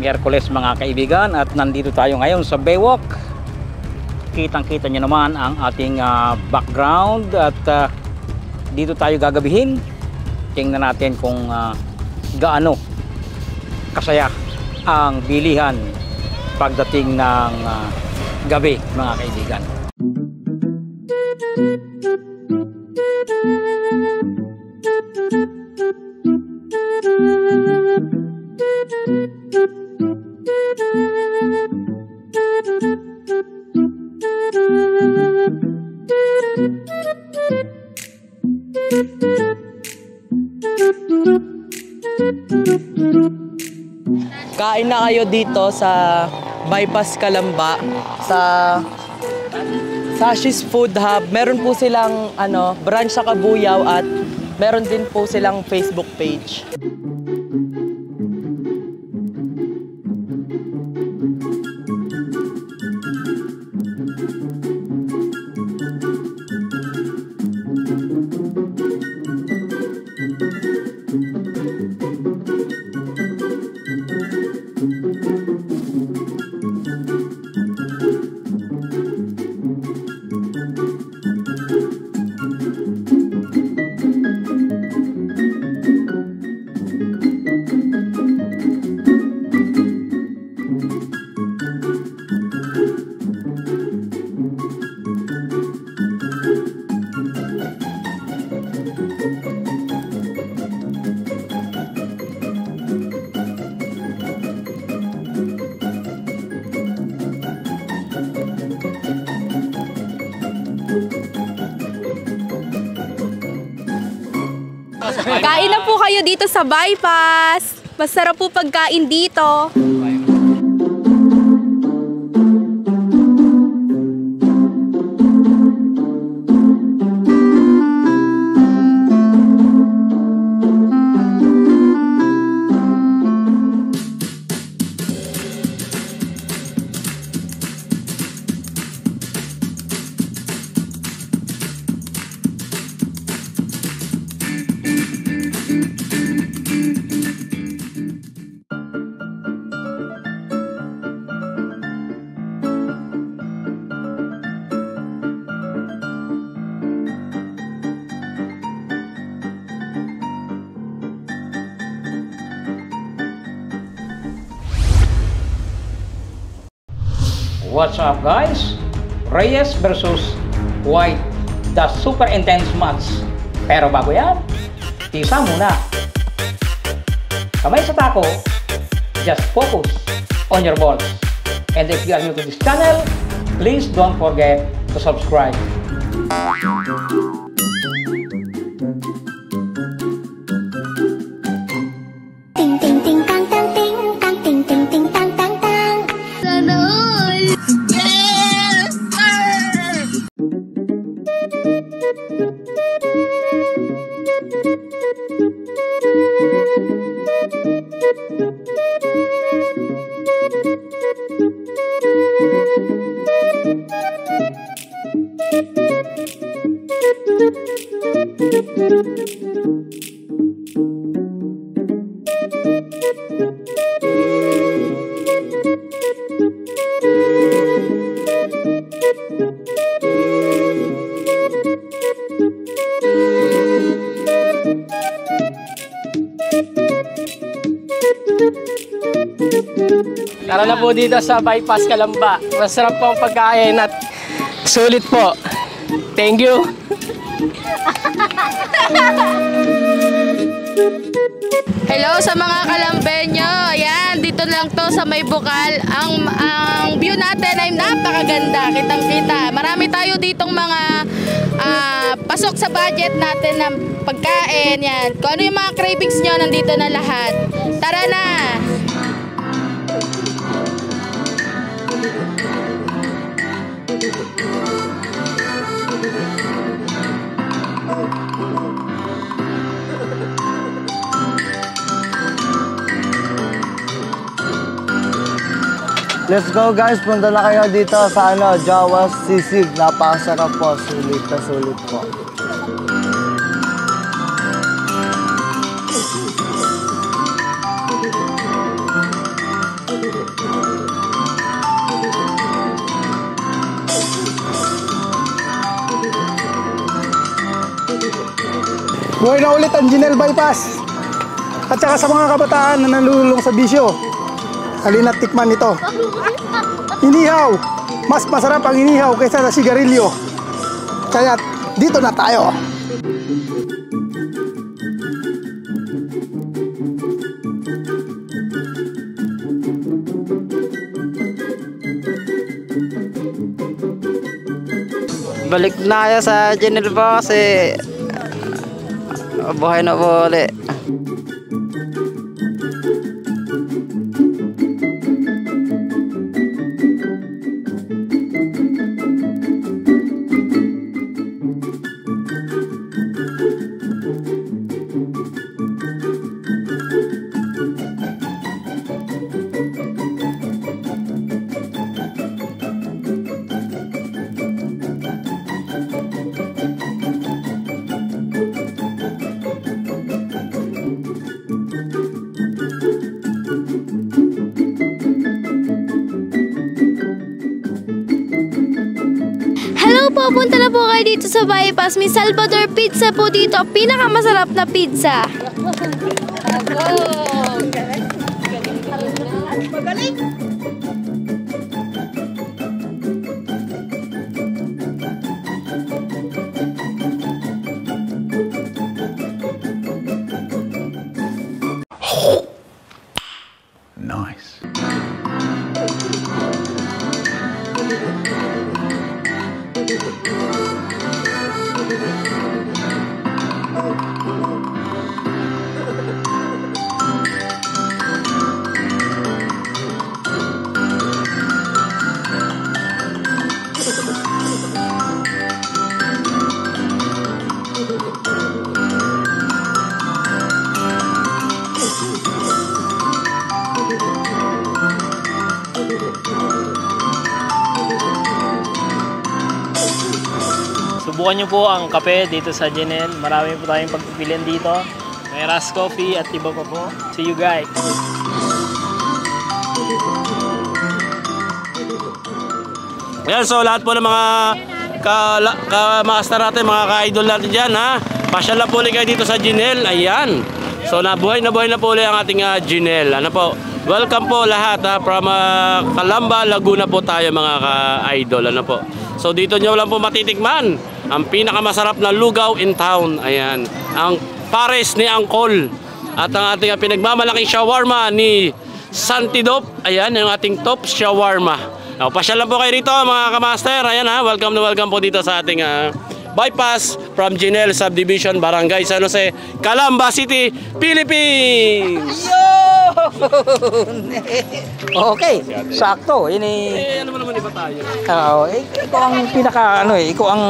Miyerkules mga kaibigan, at nandito tayo ngayon sa Baywalk. Kitang-kita nyo naman ang ating background, at dito tayo gagabihin. Tingnan natin kung gaano kasaya ang bilihan pagdating ng gabi mga kaibigan. Kain na kayo dito sa Bypass Calamba sa Sashis Food Hub. Meron po silang branch sa Cabuyao at meron din po silang Facebook page. Kain na po kayo dito sa Bypass. Masarap po pagkain dito. What's up guys? Reyes versus White, the super intense match. Pero bago yan, tisa muna. Kamay sa tako, just focus on your balls. And if you are new to this channel, please don't forget to subscribe. Ting ting ting tang tang ting tang ting ting ting tang tang tang. Sana all. Tara na po dito sa Bypass Calamba. Masarap po ang pagkain at sulit po. Thank you. Hello sa mga Kalambeño. Ayan, dito lang to sa May Bukal. Ang view natin ay napakaganda. Kitang-kita. Marami tayo ditong mga pasok sa budget natin ng pagkain. Yan. Kung ano yung mga cravings nyo, nandito na lahat. Tara na! Let's go guys, punta na kayo dito sa Jawas Sisig. Napakasarap po, sulit na sulit po. Buhay na ulit ang Ginel Bypass. At saka sa mga kabataan na nalululong sa bisyo, halina't tikman ito. Inihaw. Mas masarap ang inihaw kaysa sa sigarilyo. Kaya dito na tayo. Balik na tayo sa Ginel po kasi buhay na po ulit. Hello po, punta na po kayo dito sa Bypass. May Salvador Pizza po dito. Pinakamasarap na pizza. Nice. Subukan nyo po ang kape dito sa Ginel. Marami po tayong pagpipilian dito. May Ras Coffee at iba pa po. See you guys! Ayan, so lahat po ng mga ka-master natin, mga ka-idol natin dyan, ha? Pasyal na po ulit kayo dito sa Ginel. Ayan. So nabuhay na po ulit ang ating Ginel. Ano po? Welcome po lahat, ha? From Calamba, Laguna po tayo, mga ka-idol. Ano po? So dito nyo lang po matitikman ang pinakamasarap na lugaw in town. Ayan. Ang pares ni Angkol. At ang ating pinagmamalaking shawarma ni Santidop. Ayan, yung ating top shawarma. Now, pasyal lang po kayo rito, mga kamaster. Ayan, ha, welcome na welcome po dito sa ating bypass from Ginel Subdivision, Barangay San Jose, Calamba City, Philippines. Okay, sakto. Yun Ano mo naman iba tayo? ikaw ang pinaka ikaw ang